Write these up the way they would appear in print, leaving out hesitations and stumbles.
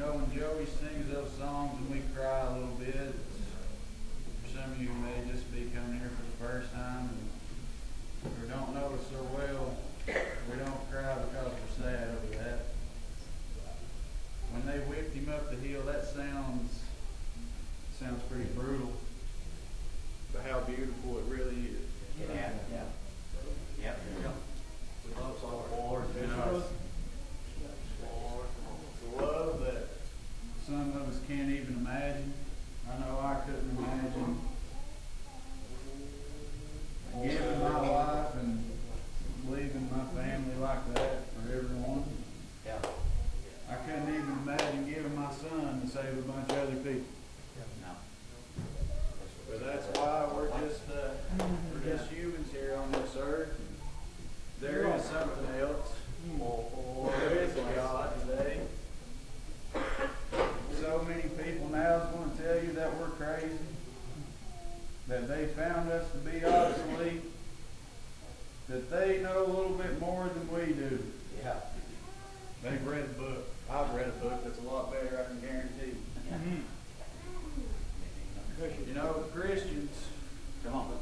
know, when Joey sings those songs and we cry a little bit, for some of you who may just be coming here for the first time or don't know us so well, we don't cry because we're sad over that. When they whipped him up the hill, that sounds pretty brutal. But how beautiful it really is. Yeah. Yep. We love our Lord. You know, it's a love that some of us can't even imagine. I know I couldn't imagine giving my life and leaving my family like that for everyone. Yeah. I couldn't even imagine giving my son to save a bunch of other people. No. But that's why we're just humans here on this earth. There is something else. There is a God today. So many people now is going to tell you that we're crazy, that they found us to be obsolete, that they know a little bit more than we do. Yeah. They've read a book. I've read a book that's a lot better, I can guarantee. Yeah. You know, Christians, Come on.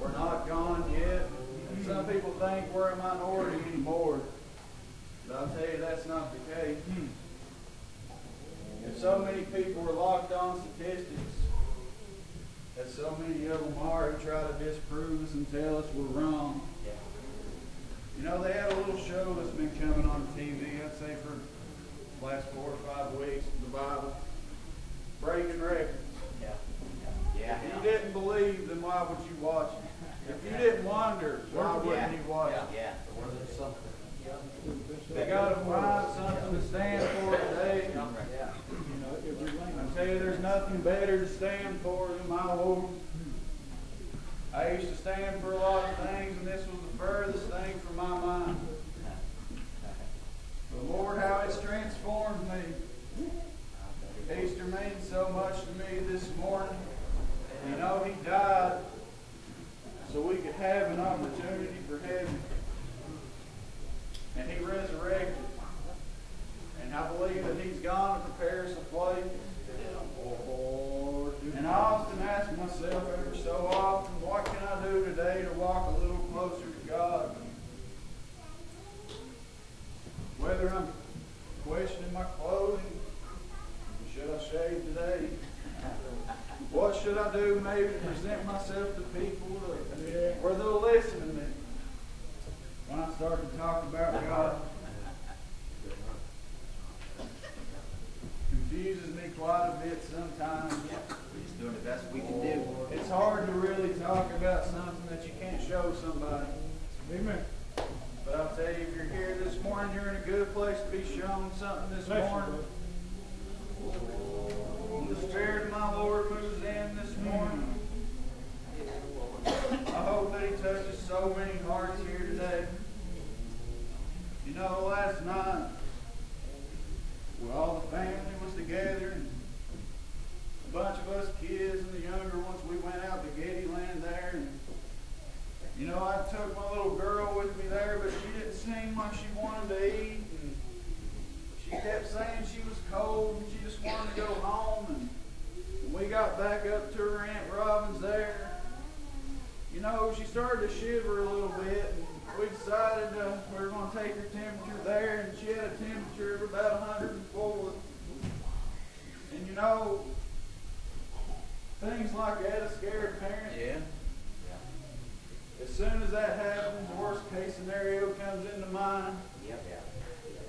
we're not gone yet. And some people think we're a minority anymore. But I'll tell you that's not the case. If so many people are locked on statistics, as so many of them are who try to disprove us and tell us we're wrong. Yeah. You know, they had a little show that's been coming on TV, I'd say for the last 4 or 5 weeks, the Bible, Breaking Records. Yeah. Yeah. If you didn't believe, then why would you watch it? If you didn't wonder, why wouldn't you watch it? Yeah. They got to find something to stand for today. Yeah. I tell you, there's nothing better to stand for than my Lord. I used to stand for a lot of things, and this was the furthest thing from my mind. But Lord, how it's transformed me. Easter means so much to me this morning. You know, He died so we could have an opportunity for heaven. And He resurrected. And I believe that He's gone to prepare us a place. And I often ask myself every so often, what can I do today to walk a little closer to God? Whether I'm questioning my clothing, should I shave today? What should I do maybe to present myself to people where they'll listen to me? When I start to talk about God, confuses me quite a bit sometimes. We're just doing the best we can do. It's hard to really talk about something that you can't show somebody. Amen. But I'll tell you, if you're here this morning, you're in a good place to be shown something this morning. When the Spirit of my Lord moves in this morning, I hope that He touches so many hearts here today. You know, last night, where all the family was together, and a bunch of us kids and the younger ones, we went out to Gettyland there, and you know, I took my little girl with me there, but she didn't seem like she wanted to eat, and she kept saying she was cold, and she just wanted to go home, and when we got back up to her Aunt Robin's there, you know, she started to shiver a little bit, and we decided we were going to take her temperature there, and she had a temperature of about 104. And you know, things like that scare parents. Yeah. As soon as that happens, the worst case scenario comes into mind. Yep.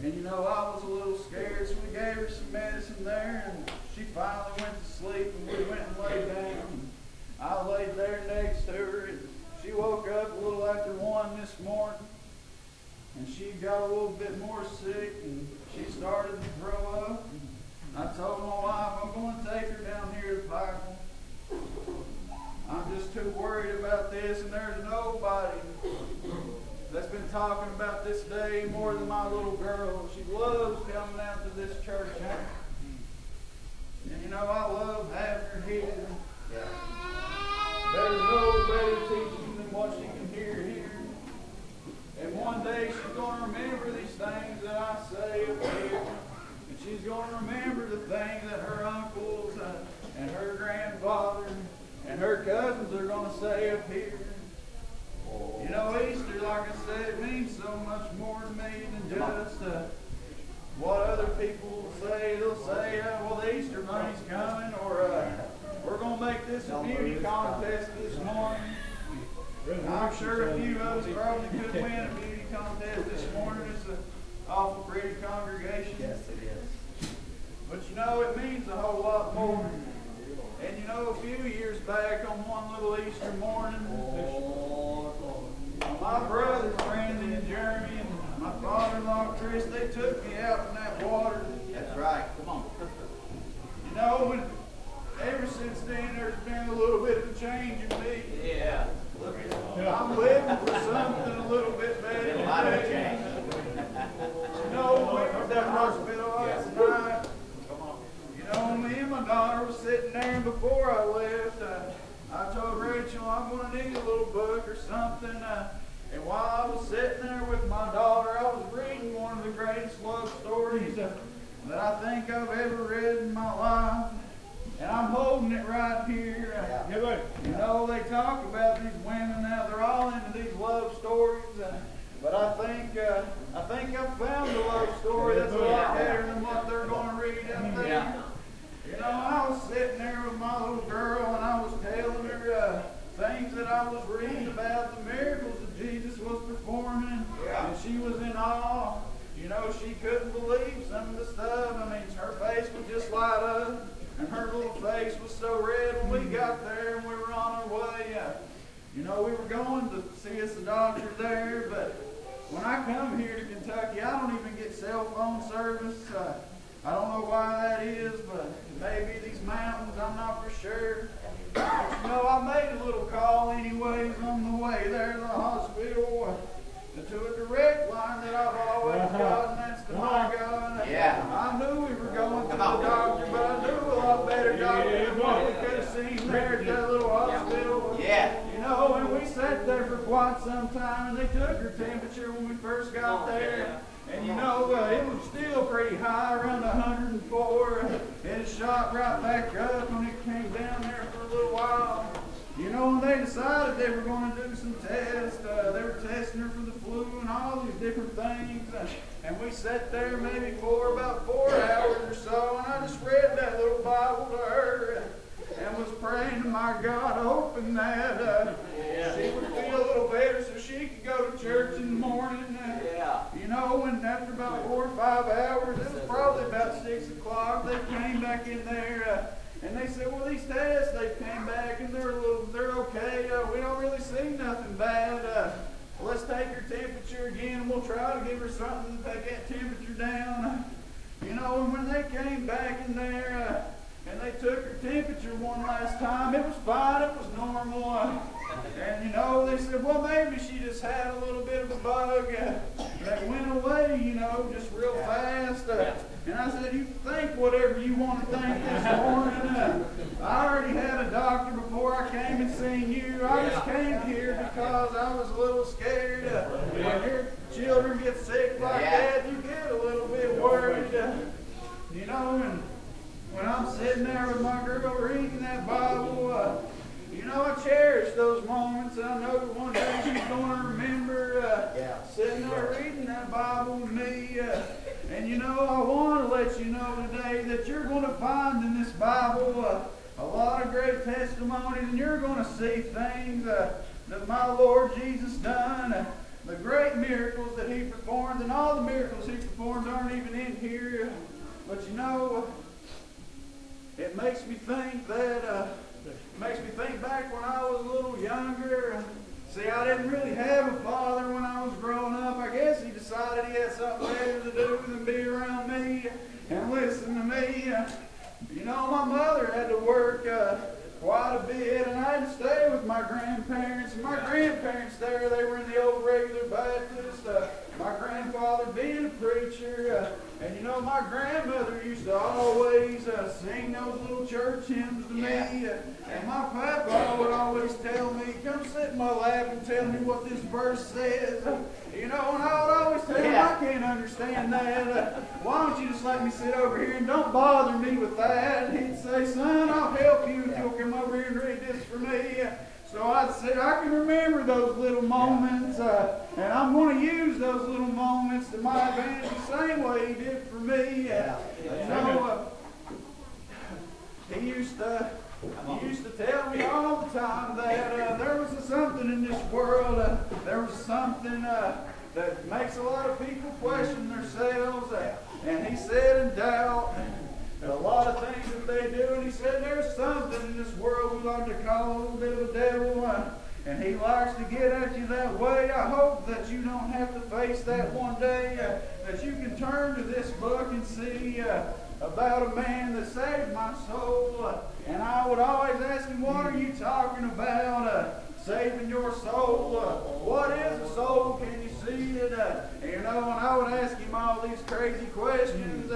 And you know, I was a little scared, so we gave her some medicine there, and she finally went to sleep, and we went and laid down. And I laid there next to her, and she woke up a little after 1 this morning, and she got a little bit more sick, and she started to throw up. And I told my wife, I'm going to take her down here to Pikeville. I'm just too worried about this, and there's nobody that's been talking about this day more than my little girl. She loves coming out to this church. And you know, I love having her here. There's no better teaching than what she can hear here. And one day she's going to remember these things that I say up here. And she's going to remember the things that her uncles and her grandfather and her cousins are going to say up here. You know, Easter, like I said, it means so much more to me than just what other people will say. They'll say, well, the Easter Bunny's coming, or we're going to make this a beauty contest this morning. I'm sure a few of us probably could win a beauty contest this morning. It's an awful pretty congregation. Yes, it is. But you know, it means a whole lot more. And you know, a few years back on one little Easter morning, my brothers, Randy and Jeremy, and my father-in-law, Chris, they took me out in that water. That's right. Come on. You know, and ever since then, there's been a little bit of a change in me. Yeah. I'm living for something a little bit better Been a lot of today. change. You know, we were at that hospital last night. You know, me and my daughter was sitting there, and before I left, I told Rachel I'm going to need a little book or something. And while I was sitting there with my daughter, I was reading one of the greatest love stories that I think I've ever read in my life. And I'm holding it right here. You know, they talk about these women now, they're all into these love stories. But I think I've found a love story that's a lot better than what they're going to read up there. You know, I was sitting there with my little girl, and I was telling her things that I was reading about, the miracles that Jesus was performing, and she was in awe. You know, she couldn't believe some of the stuff. I mean, her face would just light up, and her little face was so red when we got there and we were on our way. You know, we were going to see us a doctor there, but when I come here to Kentucky, I don't even get cell phone service. I don't know why that is, but maybe these mountains, I'm not for sure. But you know, I made a little call anyways on the way there to the hospital to a direct line that I've always got, and that's to my God. Yeah. I knew we were going to the doctor, but I knew a lot better doctor than what we could have seen there at that little hospital. Yeah. You know, and we sat there for quite some time, and they took her temperature when we first got there. And you know, it was still pretty high, around 104, and it shot right back up when it came down there for a little while. You know, when they decided they were going to do some tests, they were testing her for the flu and all these different things. And we sat there maybe for about 4 hours or so, and I just read that little Bible to her and was praying to my God, hoping that she would feel a little better so she could go to church in the morning. You know, and after about 4 or 5 hours, it was probably about 6 o'clock, they came back in there. And they said, well, these tests, they came back and they're okay. We don't really see nothing bad. Let's take her temperature again, and we'll try to give her something to take that temperature down. You know, and when they came back in there and they took her temperature one last time, it was fine, it was normal. And you know, they said, well, maybe she just had a little bit of a bug that went away, you know, just real fast. And I said, you think whatever you want to think this morning. I already had a doctor before I came and seen you. I just came here because I was a little scared. When your children get sick like that, you get a little bit worried. You know, and when I'm sitting there with my girl reading that Bible, you know, I cherish those moments. I know that one day she's going to remember sitting there reading that Bible with me. And you know, I want to let you know today that you're going to find in this Bible a lot of great testimonies, and you're going to see things that my Lord Jesus done, the great miracles that He performed, and all the miracles He performed aren't even in here. But you know, it makes me think that, makes me think back when I was a little younger. See, I didn't really have a father when I was growing up. I guess he decided he had something better to do than be around me and listen to me. You know, my mother had to work quite a bit, and I had to stay with my grandparents. And my grandparents there, they were in the old regular Baptist. My grandfather being a preacher. And you know, my grandmother used to always sing those little church hymns to me. And my papa would always tell me, come sit in my lap and tell me what this verse says. You know, and I would always tell him, I can't understand that. Why don't you just let me sit over here and don't bother me with that? And he'd say, son, I'll help you if you'll come over here and read this for me. So I'd say, I can remember those little moments, and I'm going to use those little moments to my advantage the same way he did for me. You know, he used to tell me all the time that there was something in this world, there was something that makes a lot of people question themselves, and he said in doubt a lot of things that they do, and he said there's something in this world we like to call a little bit of a devil, and he likes to get at you that way. I hope that you don't have to face that one day, that you can turn to this book and see about a man that saved my soul. And I would always ask him, what are you talking about? Saving your soul? What is a soul? Can you see it? You know, and I would ask him all these crazy questions,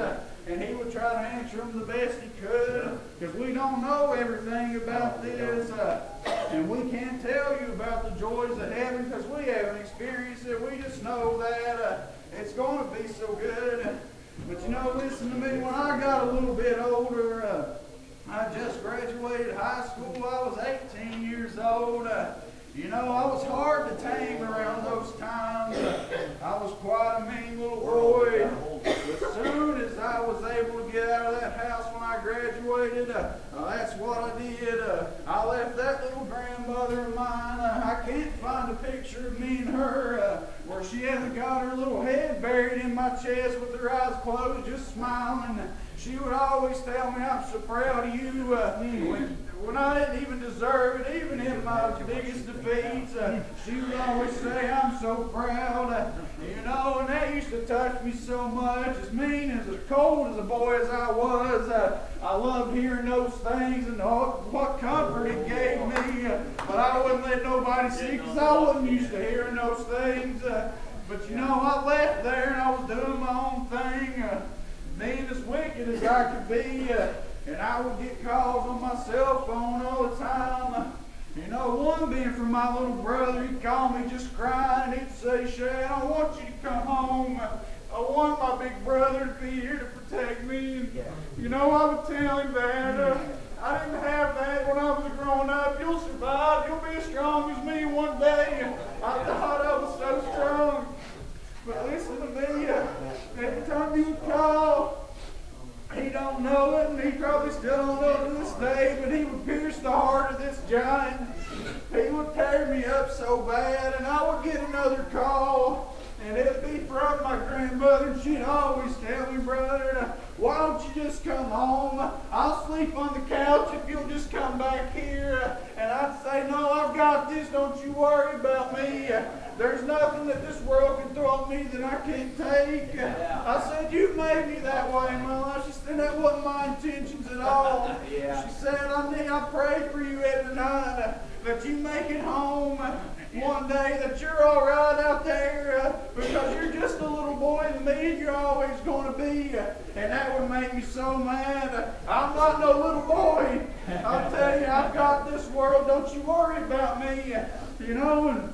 and he would try to answer them the best he could, because we don't know everything about this, and we can't tell you about the joys of heaven because we haven't experienced it. We just know that it's going to be so good. But you know, listen to me, when I got a little bit older, I just graduated high school. I was 18 years old. You know, I was hard to tame around those times. I was quite a mean little boy. As soon as I was able to get out of that house when I graduated, that's what I did. I left that little grandmother of mine. I can't find a picture of me and her where she hasn't got her little head buried in my chest with her eyes closed, just smiling. She would always tell me, I'm so proud of you, when I didn't even deserve it, even in my biggest defeats. She would always say, I'm so proud. You know, and that used to touch me so much. As mean, as cold as a boy as I was, I loved hearing those things and what comfort it gave me. But I wouldn't let nobody see, because I wasn't used to hearing those things. But you know, I left there and I was doing my own thing. Being as wicked as I could be, and I would get calls on my cell phone all the time. You know, one being from my little brother. He'd call me just crying. He'd say, Shad, I want you to come home. I want my big brother to be here to protect me. And, you know, I would tell him that. I didn't have that when I was growing up. You'll survive. You'll be as strong as me one day. I thought I was so strong. But listen to me, every time he would call, he don't know it, and he probably still don't know it to this day, but he would pierce the heart of this giant. He would tear me up so bad, and I would get another call, and it'd be from my grandmother, and she'd always tell me, brother, why don't you just come home? I'll sleep on the couch if you'll just come back here. And I'd say, no, I've got this. Don't you worry about me. There's nothing that this world can throw at me that I can't take. I said, you made me that way in my life. She said, that wasn't my intentions at all. She said, I pray for you every night that you make it home one day, that you're all right out there, because you're just a little boy to me, and you're always going to be. And that would make me so mad. I'm not no little boy. I'll tell you, I've got this world. Don't you worry about me. You know, and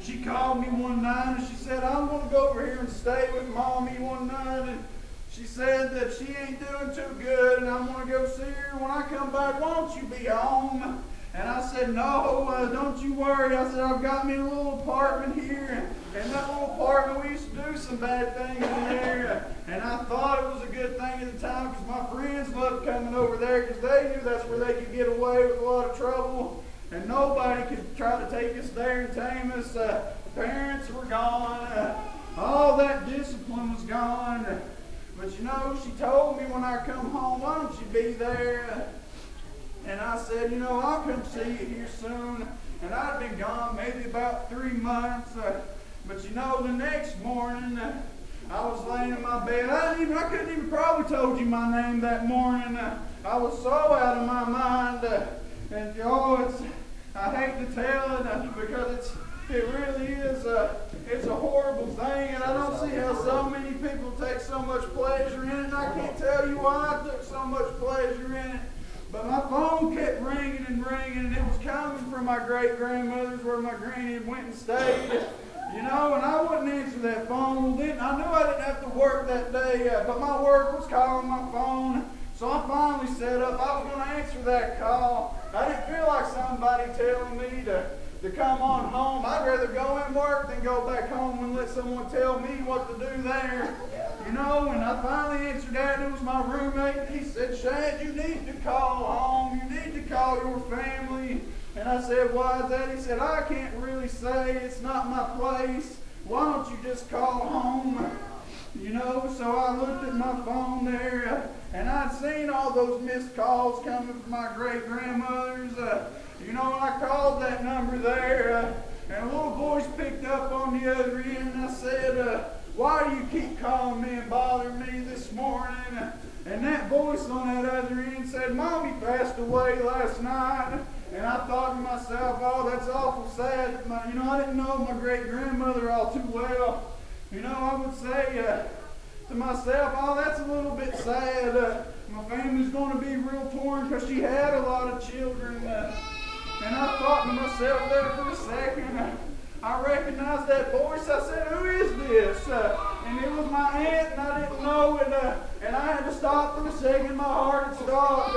she called me one night, and she said, I'm going to go over here and stay with Mommy one night. And she said that she ain't doing too good, and I'm going to go see her. When I come back, why don't you be home? And I said, no, don't you worry. I said, I've got me a little apartment here. And that little apartment, we used to do some bad things in there. And I thought it was a good thing at the time, because my friends loved coming over there, because they knew that's where they could get away with a lot of trouble. And nobody could try to take us there and tame us. Parents were gone. All that discipline was gone. But you know, she told me when I come home, why don't you be there? And I said, you know, I'll come see you here soon. And I'd been gone maybe about 3 months. But you know, the next morning, I was laying in my bed. I couldn't even probably told you my name that morning. I was so out of my mind. And I hate to tell it because it really is it's a horrible thing, and I don't see how so many people take so much pleasure in it, and I can't tell you why I took so much pleasure in it. But my phone kept ringing and ringing, and it was coming from my great-grandmother's where my granny went and stayed. You know, and I wouldn't answer that phone. Then I knew I didn't have to work that day, but my work was calling my phone. So I finally set up. I was going to answer that call. I didn't feel like somebody telling me to come on home. I'd rather go and work than go back home and let someone tell me what to do there. You know, and I finally answered that. It was my roommate. He said, Shad, you need to call home. You need to call your family. And I said, why is that? He said, I can't really say. It's not my place. Why don't you just call home? You know, so I looked at my phone there, and I'd seen all those missed calls coming from my great-grandmothers. You know, and I called that number there, and a little voice picked up on the other end, and I said, why do you keep calling me and bothering me this morning? And that voice on that other end said, Mommy passed away last night. And I thought to myself, oh, that's awful sad. You know, I didn't know my great-grandmother all too well. You know, I would say to myself, oh, that's a little bit sad. My family's going to be real torn because she had a lot of children. And I thought to myself there for a second, I recognized that voice. I said, who is this? And it was my aunt, and I didn't know it. And I had to stop for a second. My heart had stopped.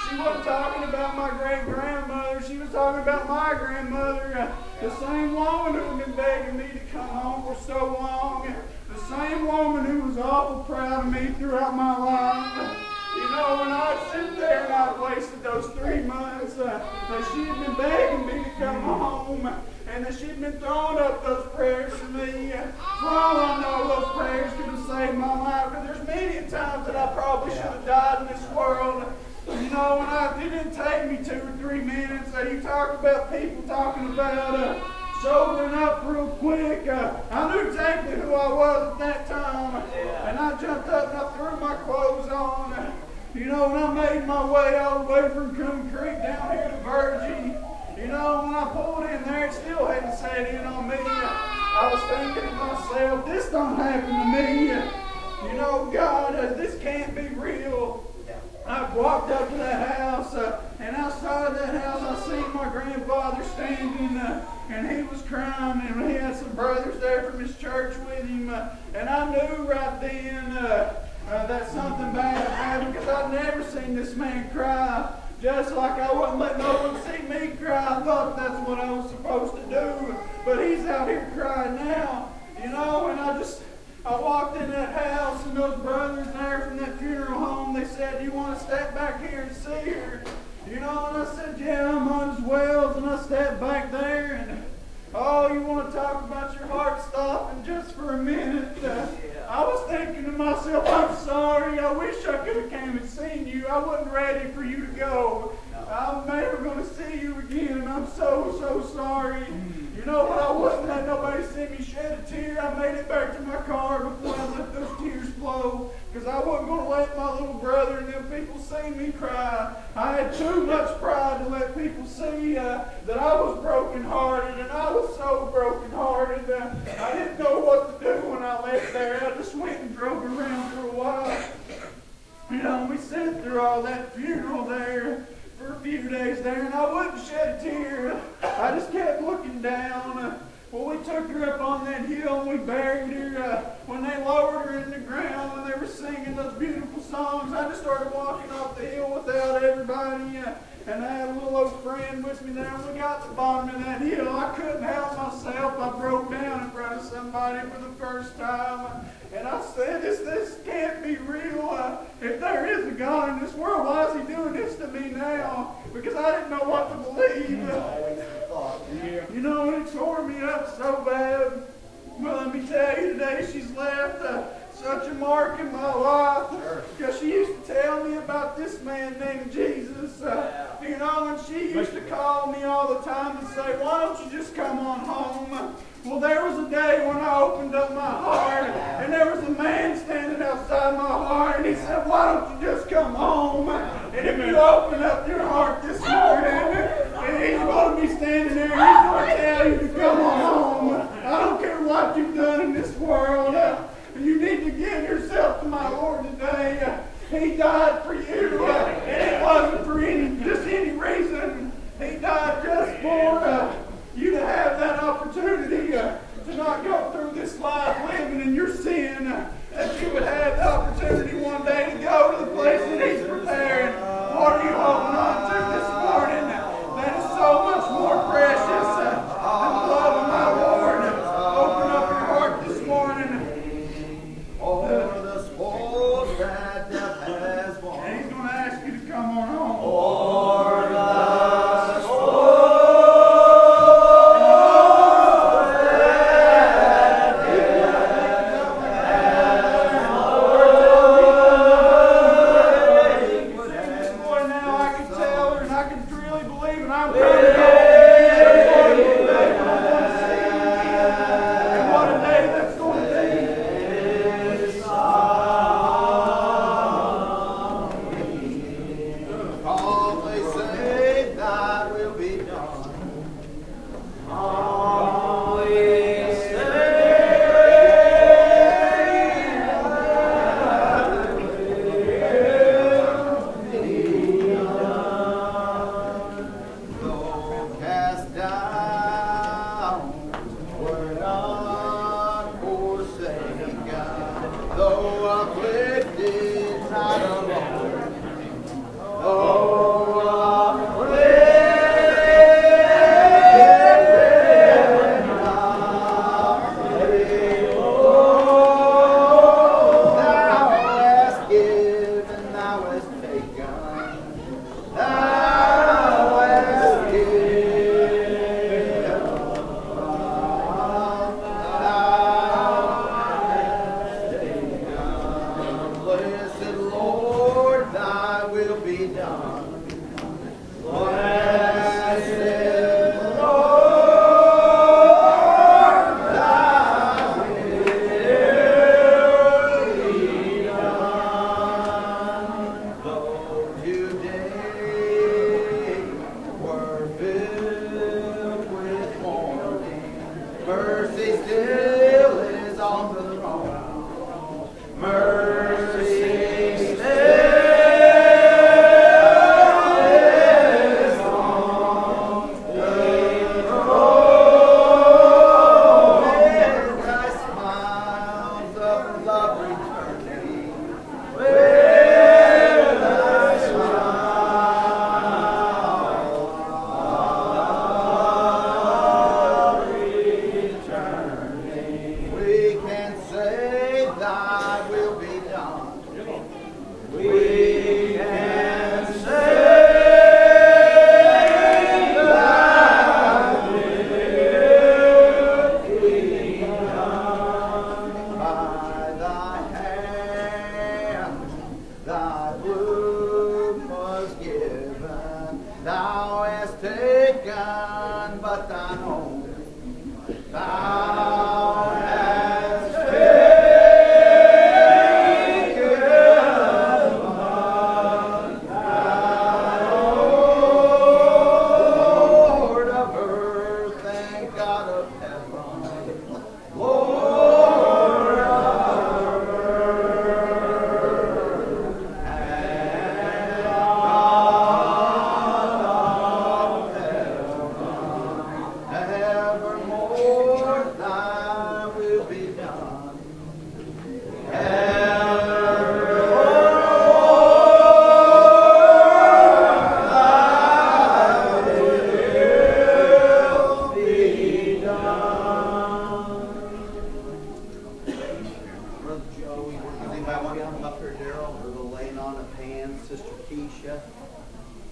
She wasn't talking about my great-grandmother. She was talking about my grandmother. The same woman who had been begging me to come home for so long. The same woman who was awful proud of me throughout my life. You know, when I'd sit there and I'd wasted those 3 months, that she had been begging me to come home, and that she'd been throwing up those prayers for me. For all I know, those prayers could have saved my life, because there's many times that I probably should have died in this world. You know, and it didn't take me 2 or 3 minutes. You talk about people talking about sobering up real quick. I knew exactly who I was at that time. And I jumped up and I threw my clothes on. You know, and I made my way all the way from Coon Creek down here to Virgie. You know, when I pulled in there, it still hadn't set in on me. I was thinking to myself, this don't happen to me. You know, God, this can't be real. I walked up to that house, and outside that house I seen my grandfather standing, and he was crying, and he had some brothers there from his church with him, and I knew right then that something bad had happened, because I'd never seen this man cry. Just like I wouldn't let no one see me cry. I thought that's what I was supposed to do, but he's out here crying now, you know, and I walked in that house, and those brothers there from that funeral home, they said, do you want to step back here and see her? You know, and I said, yeah, I might as well. And I stepped back there, and oh, you want to talk about your heart stopping just for a minute? I was thinking to myself, I'm sorry. I wish I could have came and seen you. I wasn't ready for you to go. I'm never going to see you again, and I'm so, so sorry. You know, but I wouldn't let nobody see me shed a tear. I made it back to my car before I let those tears flow, because I wasn't going to let my little brother and them people see me cry. I had too much pride to let people see that I was brokenhearted, and I was so brokenhearted. I didn't know what to do when I left there. I just went and drove around for a while. You know, we sat through all that funeral there for a few days there, and I wouldn't shed a tear. I just kept looking down. Well, we took her up on that hill and we buried her. When they lowered her in the ground and they were singing those beautiful songs, I just started walking off the hill without everybody. And I had a little old friend with me there. When we got to the bottom of that hill, I couldn't help myself. I broke down in front of somebody for the first time. And I said, this can't be real. If there is a God in this world, why is he doing this to me now? Because I didn't know what to believe. You know, and it tore me up so bad. Well, let me tell you, today she's left such a mark in my life, because she used to tell me about this man named Jesus. You know, and she used to call me all the time and say, why don't you just come on home? Well, there was a day when I opened up my heart, and there was a man standing outside my heart, and he said, why don't you just come home? And if you open up your heart this morning, and he's going to be standing there, he's going to tell you to come on home. I don't care what you've done in this world. You need to give yourself to my Lord today. He died for you, and it wasn't for just any reason. He died just for you to have that opportunity to to not go through this life living in your sin, that you would have the opportunity one day to go to the place that He's preparing. What are you holding on to this morning that is so much more precious than the love of my Lord? Open up your heart this morning. Or the spoils that death has won. And He's going to ask you to come on home. Or the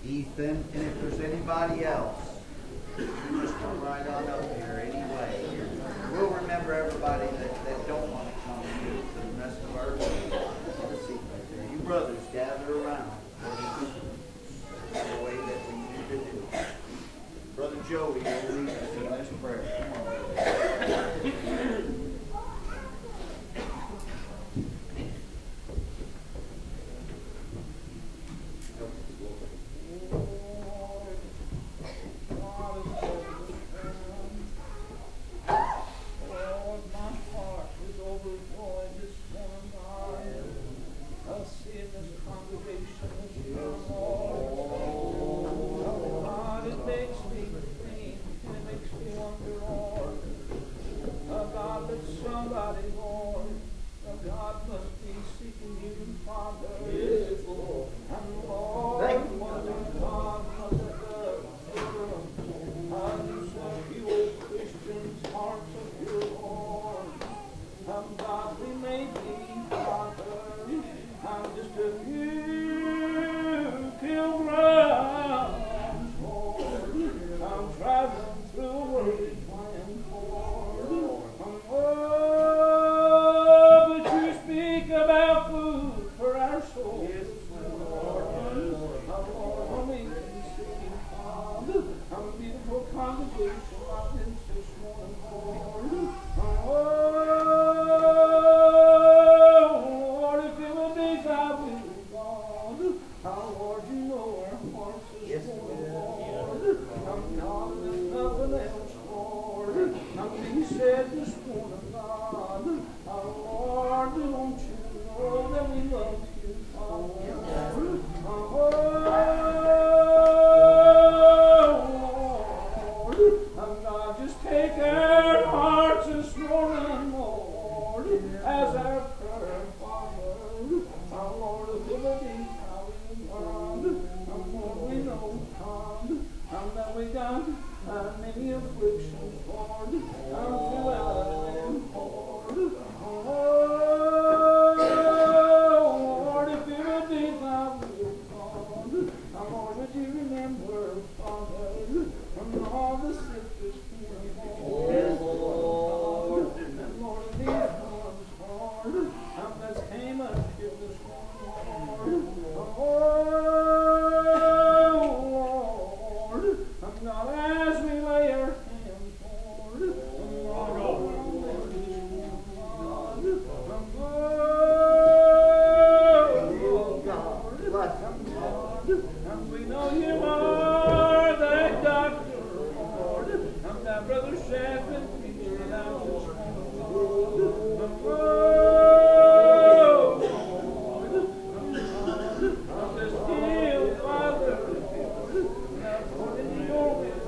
Ethan, and if there's anybody else, just come right on up here anyway. We'll remember everybody that don't want to come to the rest of our meeting. Have a seat right there. You brothers gather around. That's the way that we need to do. Brother Joey will lead us in this prayer. Come on, brother. My heart is overflowing this morning, God. remember, Father, from all the sick this morning. Yes, Lord. And Lord, these ones, Lord, that came up here this morning, Lord. Lord, God, as we lay our hands, Lord, and we know you are the doctor, Lord, and that brother Shad with me out this morning, Lord, I'm just healed, Father, and I put in your hands,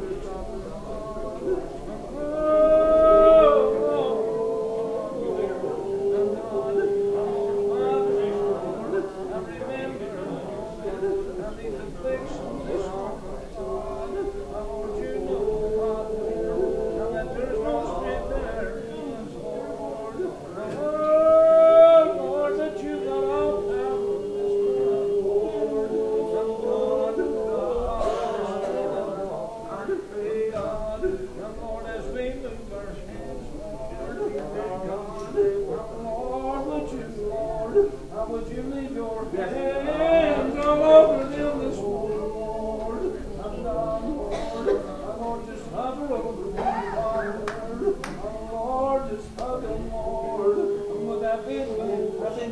would you leave your hands all over them this morning, Lord? And Lord, just hover over them, Father. Lord, just hug them, Lord. And with that big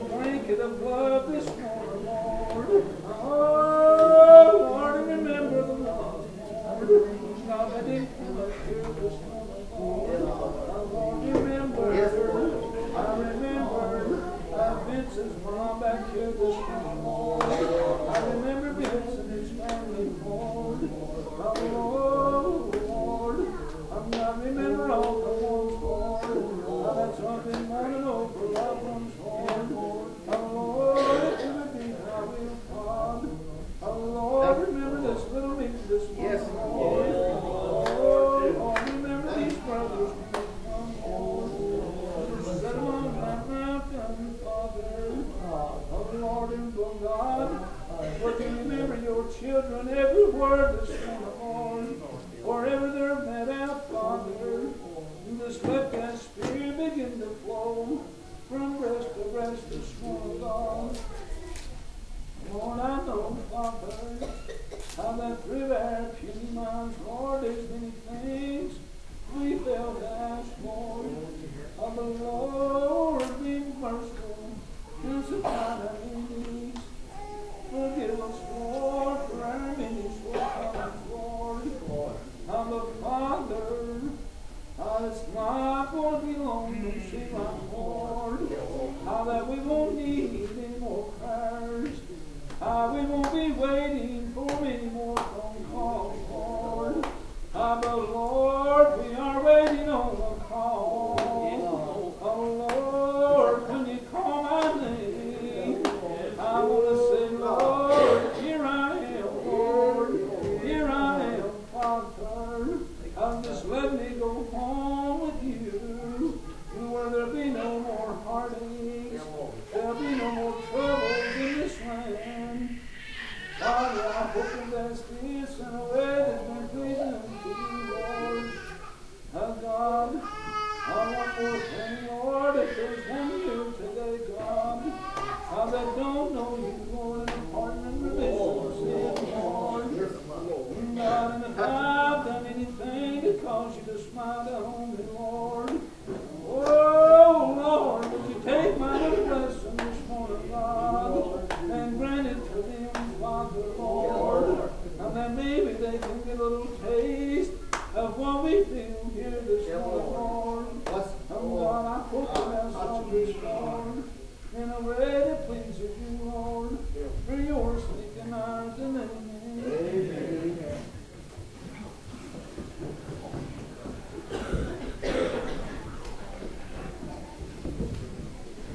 blanket of love this morning, Lord. Oh, Lord, remember the love, Lord. God, I didn't come up here this morning, Lord. Lord, remember. Yes, Lord. I remember Vince's mom back here this morning, Lord. I remember Vince and his family, Lord. Oh, Lord. I remember all the ones, Lord. That's what I've been mourning over, loved ones, Lord. Lord, if you would be how we'll God. Lord, remember this little me this morning, Yes, Lord. Oh, Lord, remember these brothers, Lord. Set them on that mountain, Father. Oh, Lord and God. Lord, you remember your children everywhere this morning, Lord. Wherever they're met out, Father. Just let that Spirit begin to flow from breast to breast this morning, God. Lord, I know, Father, how that through our puny minds, Lord, there's many things we failed to ask, Lord. Oh, the Lord, be merciful and supply our needs. Forgive us, Lord, for our many shortcomings, Lord. I'm the Father. It's not going to be long to see my Lord. How that we won't need any more prayers. How we won't be waiting for many more phone calls, Lord. But Lord, we are waiting on the call. Oh Lord, when you call my name, I want to say, Lord, here I am, Lord. Here I am, Father. Just let me go home with you, where there'll be no more heartaches, there'll be no more troubles in this land. Father, I hope that this in a way that's been pleasing to you, Lord. God, I want more thing, Lord, if there's one here today, God, that don't know you, Lord, and pardon and remission of sin, Lord. God, and if I've done anything to cause you to smile down on me, Lord, oh, Lord, would you take my little blessing this morning, God, and grant it to them, Father, Lord, and then maybe they can get a little taste of what we feel here this morning, Lord. And God, I hope that that's all this, Lord, in a way that pleases you, Lord, for your sake and ours.